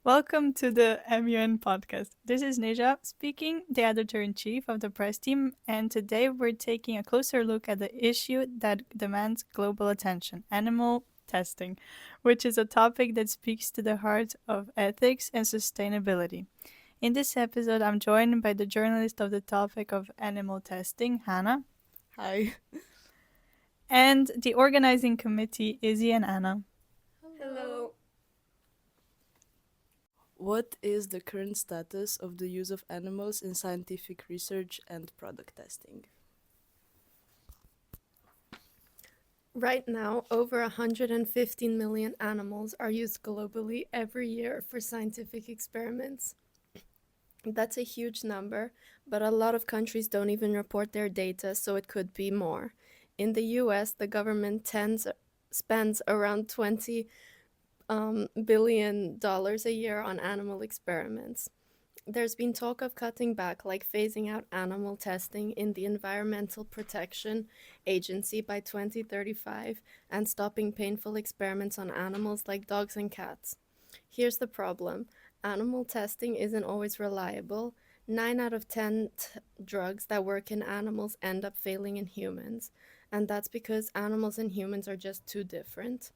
Welcome to the MUN podcast. This is Neja speaking, the editor-in-chief of the press team, and today we're taking a closer look at the issue that demands global attention, animal testing, which is a topic that speaks to the heart of ethics and sustainability. In this episode, I'm joined by the journalist of the topic of animal testing, Hannah, Hi. and the organizing committee, Izzy and Anna. Hello. What is the current status of the use of animals in scientific research and product testing? Right now, over 115 million animals are used globally every year for scientific experiments. That's a huge number, but a lot of countries don't even report their data, so it could be more. In the US, the government spends around $20 billion a year on animal experiments. There's been talk of cutting back, like phasing out animal testing in the Environmental Protection Agency by 2035 and stopping painful experiments on animals like dogs and cats. Here's the problem: animal testing isn't always reliable. 9 out of 10 drugs that work in animals end up failing in humans, and that's because animals and humans are just too different.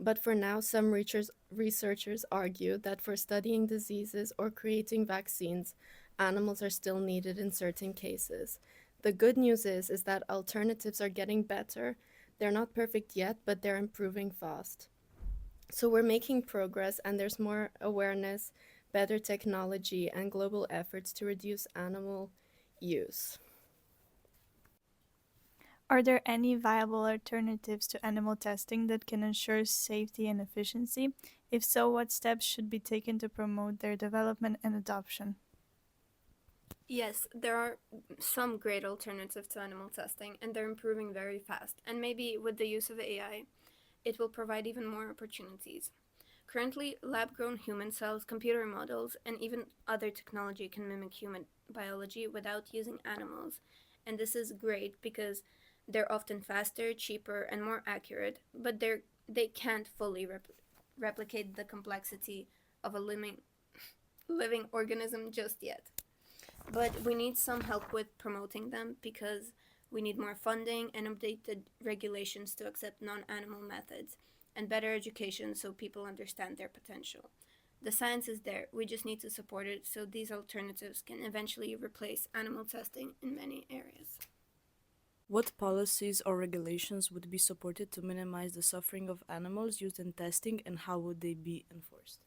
But for now, some researchers argue that for studying diseases or creating vaccines, animals are still needed in certain cases. The good news is that alternatives are getting better. They're not perfect yet, but they're improving fast. So we're making progress, and there's more awareness, better technology, and global efforts to reduce animal use. Are there any viable alternatives to animal testing that can ensure safety and efficiency? If so, what steps should be taken to promote their development and adoption? Yes, there are some great alternatives to animal testing, and they're improving very fast. And maybe with the use of AI, it will provide even more opportunities. Currently, lab grown human cells, computer models, and even other technology can mimic human biology without using animals. And this is great because they're often faster, cheaper, and more accurate, but they can't fully replicate the complexity of a living organism just yet. But we need some help with promoting them because we need more funding and updated regulations to accept non animal methods and better education so people understand their potential. The science is there, we just need to support it so these alternatives can eventually replace animal testing in many areas. What policies or regulations would be supported to minimize the suffering of animals used in testing, and how would they be enforced?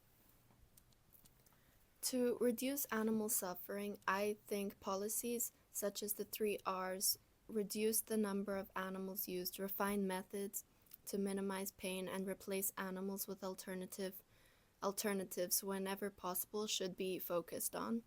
To reduce animal suffering, I think policies such as the 3 Rs: reduce the number of animals used, refine methods to minimize pain, and replace animals with alternatives whenever possible should be focused on.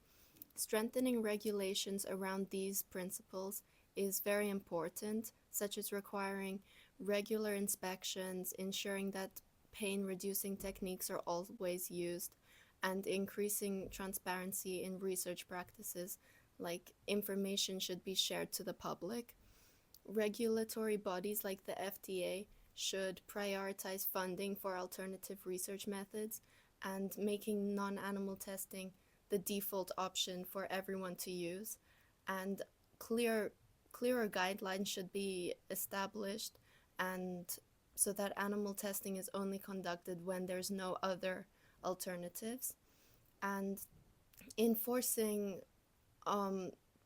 Strengthening regulations around these principles is very important, such as requiring regular inspections, ensuring that pain reducing techniques are always used, and increasing transparency in research practices, like information should be shared to the public. Regulatory bodies like the FDA should prioritize funding for alternative research methods and making non animal testing the default option for everyone to use. And clearer guidelines should be established, and so that animal testing is only conducted when there's no other alternatives, and enforcing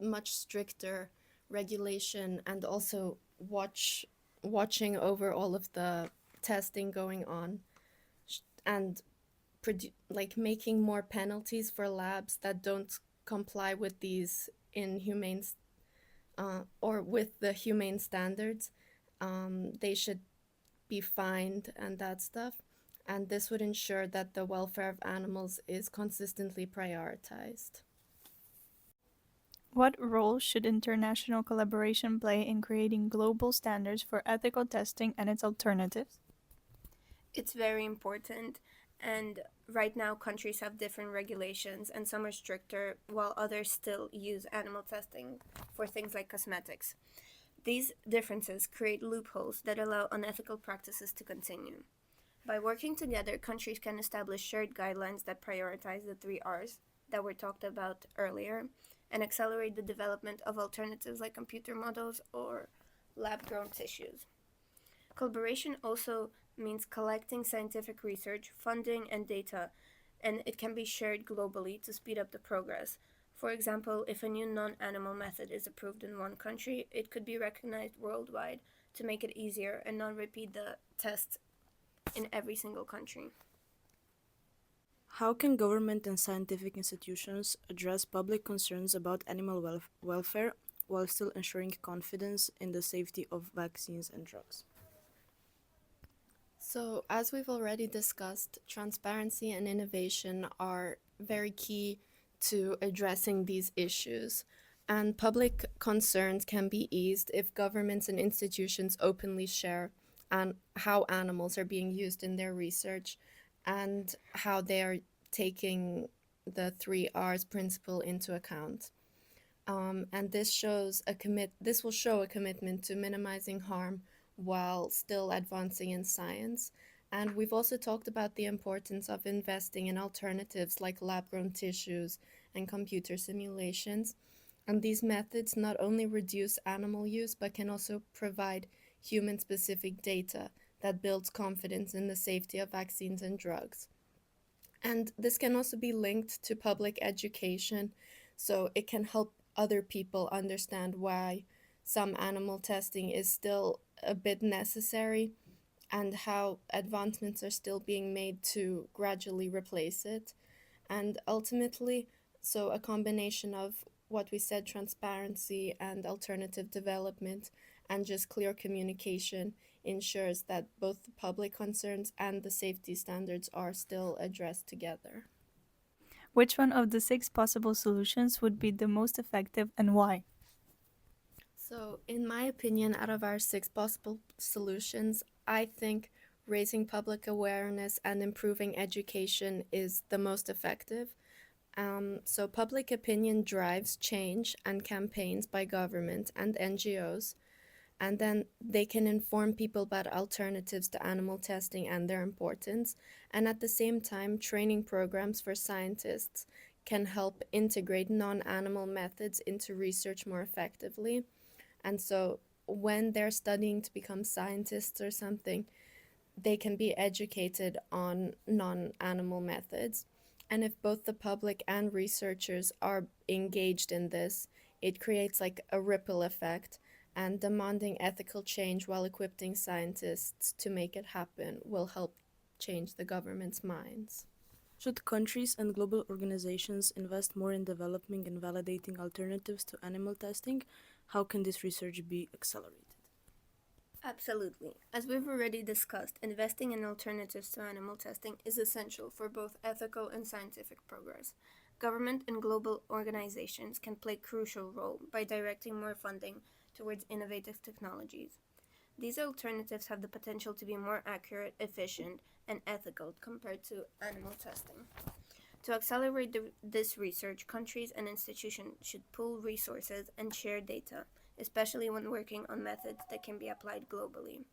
much stricter regulation, and also watching over all of the testing going on, and making more penalties for labs that don't comply with these inhumane or with the humane standards. They should be fined and that stuff, and this would ensure that the welfare of animals is consistently prioritized. What role should international collaboration play in creating global standards for ethical testing and its alternatives? It's very important, and right now countries have different regulations, and some are stricter while others still use animal testing for things like cosmetics. These differences create loopholes that allow unethical practices to continue. By working together, countries can establish shared guidelines that prioritize the 3 Rs that were talked about earlier and accelerate the development of alternatives like computer models or lab-grown tissues. Collaboration also means collecting scientific research, funding, and data, and it can be shared globally to speed up the progress. For example, if a new non-animal method is approved in one country, it could be recognized worldwide to make it easier and not repeat the tests in every single country. How can government and scientific institutions address public concerns about animal welfare while still ensuring confidence in the safety of vaccines and drugs? So, as we've already discussed, transparency and innovation are very key to addressing these issues. And public concerns can be eased if governments and institutions openly share how animals are being used in their research and how they are taking the 3 Rs principle into account. And this will show a commitment to minimizing harm while still advancing in science. And we've also talked about the importance of investing in alternatives like lab-grown tissues and computer simulations. And these methods not only reduce animal use, but can also provide human-specific data that builds confidence in the safety of vaccines and drugs. And this can also be linked to public education, so it can help other people understand why some animal testing is still a bit necessary and how advancements are still being made to gradually replace it. And ultimately, so a combination of what we said, transparency and alternative development, and just clear communication ensures that both the public concerns and the safety standards are still addressed together. Which one of the 6 possible solutions would be the most effective and why? So, in my opinion, out of our 6 possible solutions, I think raising public awareness and improving education is the most effective. So, public opinion drives change and campaigns by government and NGOs, and then they can inform people about alternatives to animal testing and their importance. And at the same time, training programs for scientists can help integrate non-animal methods into research more effectively. And so when they're studying to become scientists or something, they can be educated on non-animal methods. And if both the public and researchers are engaged in this, it creates like a ripple effect, and demanding ethical change while equipping scientists to make it happen will help change the government's minds. Should countries and global organizations invest more in developing and validating alternatives to animal testing? How can this research be accelerated? Absolutely. As we've already discussed, investing in alternatives to animal testing is essential for both ethical and scientific progress. Government and global organizations can play a crucial role by directing more funding towards innovative technologies. These alternatives have the potential to be more accurate, efficient, and ethical compared to animal testing. To accelerate this research, countries and institutions should pool resources and share data, especially when working on methods that can be applied globally.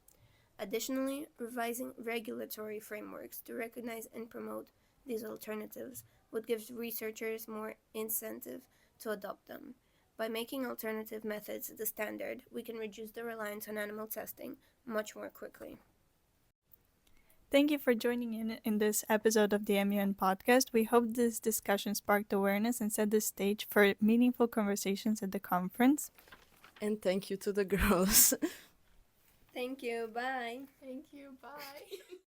Additionally, revising regulatory frameworks to recognize and promote these alternatives would give researchers more incentive to adopt them. By making alternative methods the standard, we can reduce the reliance on animal testing much more quickly. Thank you for joining in this episode of the MUN podcast. We hope this discussion sparked awareness and set the stage for meaningful conversations at the conference. And thank you to the girls. Thank you. Bye. Thank you. Bye.